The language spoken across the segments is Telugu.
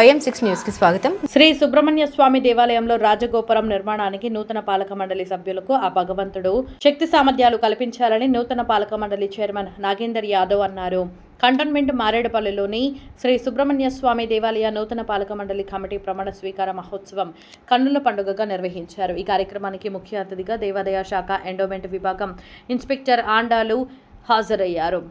YM6 న్యూస్ కి స్వాగతం. శ్రీ సుబ్రహ్మణ్య స్వామి దేవాలయంలో రాజగోపురం నిర్మాణానికి నూతన పాలక మండలి సభ్యులకు ఆ భగవంతుడు శక్తి సామర్థ్యాలు కల్పించాలని నూతన పాలక మండలి చైర్మన్ నాగేందర్ యాదవ్ అన్నారు. కంటోన్మెంట్ మారేడుపల్లిలోని శ్రీ సుబ్రహ్మణ్య స్వామి దేవాలయ నూతన పాలక మండలి కమిటీ ప్రమాణ స్వీకార మహోత్సవం కన్నుల పండుగగా నిర్వహించారు. ఈ కార్యక్రమానికి ముఖ్య అతిథిగా దేవాదాయ శాఖ ఎండోమెంట్ విభాగం ఇన్స్పెక్టర్ ఆండాలు హాజరయ్యారు.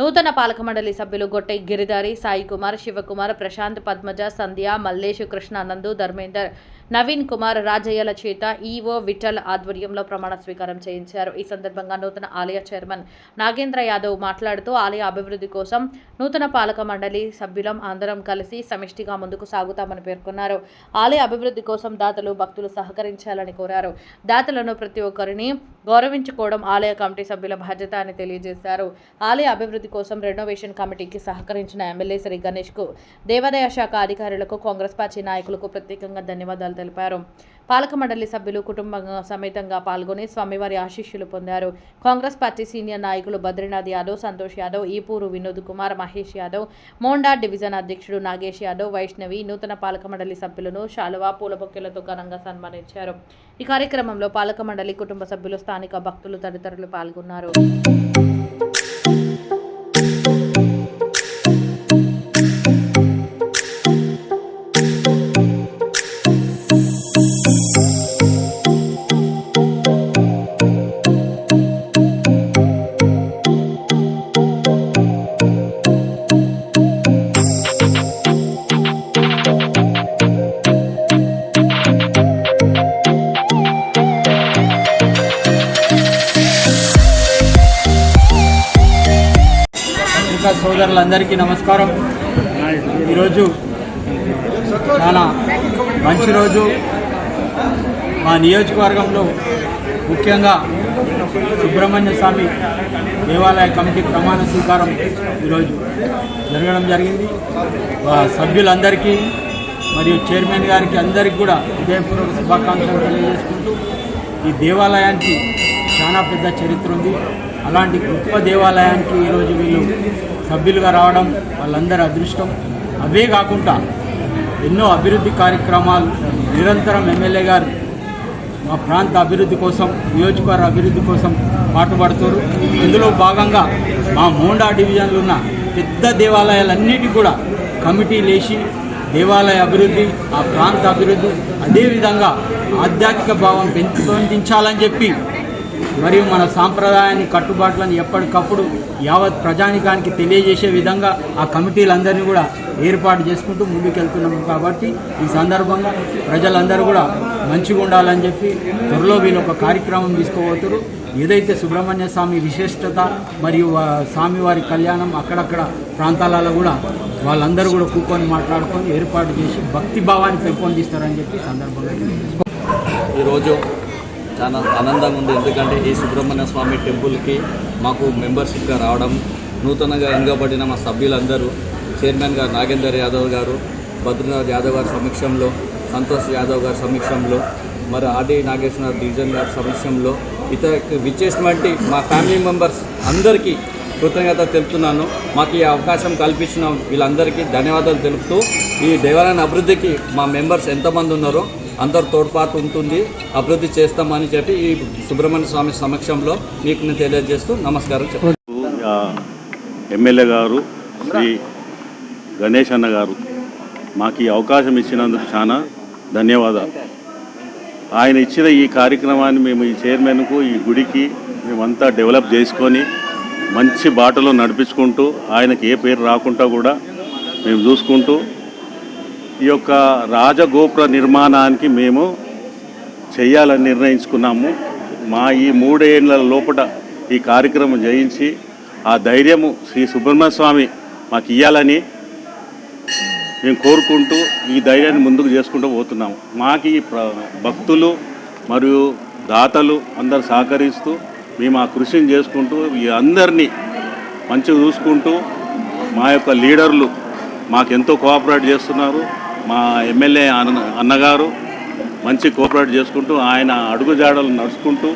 నూతన పాలక మండలి సభ్యులు గొట్టె గిరిధారి, సాయి కుమార్, శివకుమార్, ప్రశాంత్, పద్మజ, సంధ్య, మల్లేష్, కృష్ణానందు, ధర్మేందర్, నవీన్ కుమార్, రాజయ్యల చేత ఈవో విఠల్ ఆధ్వర్యంలో ప్రమాణ స్వీకారం చేయించారు. ఈ సందర్భంగా నూతన ఆలయ చైర్మన్ నాగేంద్ర యాదవ్ మాట్లాడుతూ ఆలయ అభివృద్ధి కోసం నూతన పాలక మండలి సభ్యులం అందరం కలిసి సమిష్టిగా ముందుకు సాగుతామని పేర్కొన్నారు. ఆలయ అభివృద్ధి కోసం దాతలు, భక్తులు సహకరించాలని కోరారు. దాతలను ప్రతి ఒక్కరిని గౌరవించుకోవడం ఆలయ కమిటీ సభ్యుల బాధ్యత అని తెలియజేశారు. ఆలయ అభివృద్ధి కోసం రెనోవేషన్ కమిటీకి సహకరించిన ఎమ్మెల్యే శ్రీ గణేష్కు, దేవాదాయ శాఖ అధికారులకు, కాంగ్రెస్ పార్టీ నాయకులకు ప్రత్యేకంగా ధన్యవాదాలు తెలిపారు. పాలక మండలి సభ్యులు కుటుంబ సమేతంగా పాల్గొని స్వామివారి ఆశీస్సులు పొందారు. కాంగ్రెస్ పార్టీ సీనియర్ నాయకులు బద్రీనాథ్ యాదవ్, సంతోష్ యాదవ్, ఈపూరు వినోద్ కుమార్, మహేష్ యాదవ్, మోండా డివిజన్ అధ్యక్షుడు నాగేష్ యాదవ్, వైష్ణవి నూతన పాలక మండలి సభ్యులను శాలువా, పూల బొక్కెలతో ఘనంగా సన్మానించారు. ఈ కార్యక్రమంలో పాలక మండలి కుటుంబ సభ్యులు, స్థానిక భక్తులు తదితరులు పాల్గొన్నారు. సోదరులందరికీ నమస్కారం. ఈరోజు చాలా మంచి రోజు. మా నియోజకవర్గంలో ముఖ్యంగా సుబ్రహ్మణ్య స్వామి దేవాలయ కమిటీ ప్రమాణ స్వీకారం ఈరోజు జరగడం జరిగింది. సభ్యులందరికీ మరియు చైర్మన్ గారికి అందరికీ కూడా హృదయపూర్వక శుభాకాంక్షలు తెలియజేసుకుంటూ, ఈ దేవాలయానికి చాలా పెద్ద చరిత్ర ఉంది. అలాంటి గొప్ప దేవాలయానికి ఈరోజు వీళ్ళు సభ్యులుగా రావడం వాళ్ళందరి అదృష్టం. అవే కాకుండా ఎన్నో అభివృద్ధి కార్యక్రమాలు నిరంతరం ఎమ్మెల్యే గారు మా ప్రాంత అభివృద్ధి కోసం, నియోజకవర్గ అభివృద్ధి కోసం పాటుపడుతారు. ఇందులో భాగంగా మా మోండా డివిజన్లో ఉన్న పెద్ద దేవాలయాలన్నిటికీ కూడా కమిటీలు వేసి దేవాలయ అభివృద్ధి, ఆ ప్రాంత అభివృద్ధి, అదేవిధంగా ఆధ్యాత్మిక భావం పెంపొందించాలని చెప్పి మరియు మన సాంప్రదాయాన్ని, కట్టుబాట్లను ఎప్పటికప్పుడు యావత్ ప్రజానికానికి తెలియజేసే విధంగా ఆ కమిటీలందరినీ కూడా ఏర్పాటు చేసుకుంటూ ముందుకెళ్తున్నాము. కాబట్టి ఈ సందర్భంగా ప్రజలందరూ కూడా మంచిగా ఉండాలని చెప్పి త్వరలో వీళ్ళు ఒక కార్యక్రమం తీసుకోబోతున్నారు. ఏదైతే సుబ్రహ్మణ్య స్వామి విశిష్టత మరియు స్వామివారి కళ్యాణం అక్కడక్కడ ప్రాంతాలలో కూడా వాళ్ళందరూ కూడా కూర్చొని మాట్లాడుకొని ఏర్పాటు చేసి భక్తి భావాన్ని పెంపొందిస్తారని చెప్పి సందర్భంగా ఈరోజు చాలా ఆనందంగా ఉంది. ఎందుకంటే ఈ సుబ్రహ్మణ్య స్వామి టెంపుల్కి మాకు మెంబర్షిప్గా రావడం, నూతనంగా ఎన్నుకోబడిన మా సభ్యులందరూ చైర్మన్ గారు నాగేందర్ యాదవ్ గారు, బద్రీనాథ్ యాదవ్ గారి సమక్షంలో, సంతోష్ యాదవ్ గారి సమక్షంలో, మరి ఆర్డీ నాగేశ్వర డివిజన్ గారి సమక్షంలో ఇతర విచ్చేసినటువంటి మా ఫ్యామిలీ మెంబర్స్ అందరికీ కృతజ్ఞత తెలుపుతున్నాను. మాకు ఈ అవకాశం కల్పించిన వీళ్ళందరికీ ధన్యవాదాలు తెలుపుతూ, ఈ దేవాలయ అభివృద్ధికి మా మెంబర్స్ ఎంతమంది ఉన్నారో అందరు తోడ్పాటు ఉంటుంది, అభివృద్ధి చేస్తామని చెప్పి ఈ సుబ్రహ్మణ్య స్వామి సమక్షంలో మీకు నేను తెలియజేస్తూ నమస్కారం చెప్పాను. ఎమ్మెల్యే గారు శ్రీ గణేష్ అన్న గారు మాకు ఈ అవకాశం ఇచ్చినందుకు చాలా ధన్యవాదాలు. ఆయన ఇచ్చిన ఈ కార్యక్రమాన్ని మేము ఈ చైర్మన్కు, ఈ గుడికి మేమంతా డెవలప్ చేసుకొని మంచి బాటలో నడిపించుకుంటూ, ఆయనకి ఏ పేరు రాకుండా కూడా మేము చూసుకుంటూ ఈ యొక్క రాజగోపుర నిర్మాణానికి మేము చేయాలని నిర్ణయించుకున్నాము. మా ఈ 3 ఏళ్ల లోపల ఈ కార్యక్రమం చేయించి ఆ ధైర్యము శ్రీ సుబ్రహ్మణ్య స్వామి మాకు ఇవ్వాలని మేము కోరుకుంటూ ఈ ధైర్యాన్ని ముందుకు చేసుకుంటూ పోతున్నాము. మాకు ఈ భక్తులు మరియు దాతలు అందరు సహకరిస్తూ మేము ఆ కృషిని చేసుకుంటూ ఈ అందరినీ మంచిగా చూసుకుంటూ మా యొక్క లీడర్లు మాకెంతో కోఆపరేట్ చేస్తున్నారు. మా ఎమ్మెల్యే అన్నగారు మంచి కోఆపరేట్ చేసుకుంటూ ఆయన అడుగుజాడలు నడుచుకుంటూ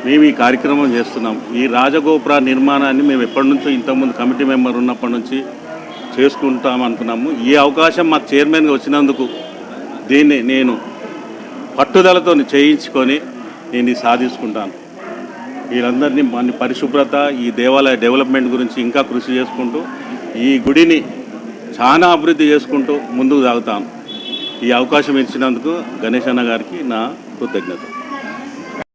మేము ఈ కార్యక్రమం చేస్తున్నాం. ఈ రాజగోపుర నిర్మాణాన్ని మేము ఎప్పటి నుంచో ఇంతకుముందు కమిటీ మెంబర్ ఉన్నప్పటి నుంచి చేసుకుంటాం అనుకున్నాము. ఈ అవకాశం మాకు చైర్మన్గా వచ్చినందుకు దీన్ని నేను పట్టుదలతో చేయించుకొని నేను ఇది సాధించుకుంటాను. వీళ్ళందరినీ మన పరిశుభ్రత, ఈ దేవాలయ డెవలప్మెంట్ గురించి ఇంకా కృషి చేసుకుంటూ ఈ గుడిని చాలా అభివృద్ధి చేసుకుంటూ ముందుకు సాగుతాను. ఈ అవకాశం ఇచ్చినందుకు గణేష్ అన్న గారికి నా కృతజ్ఞత.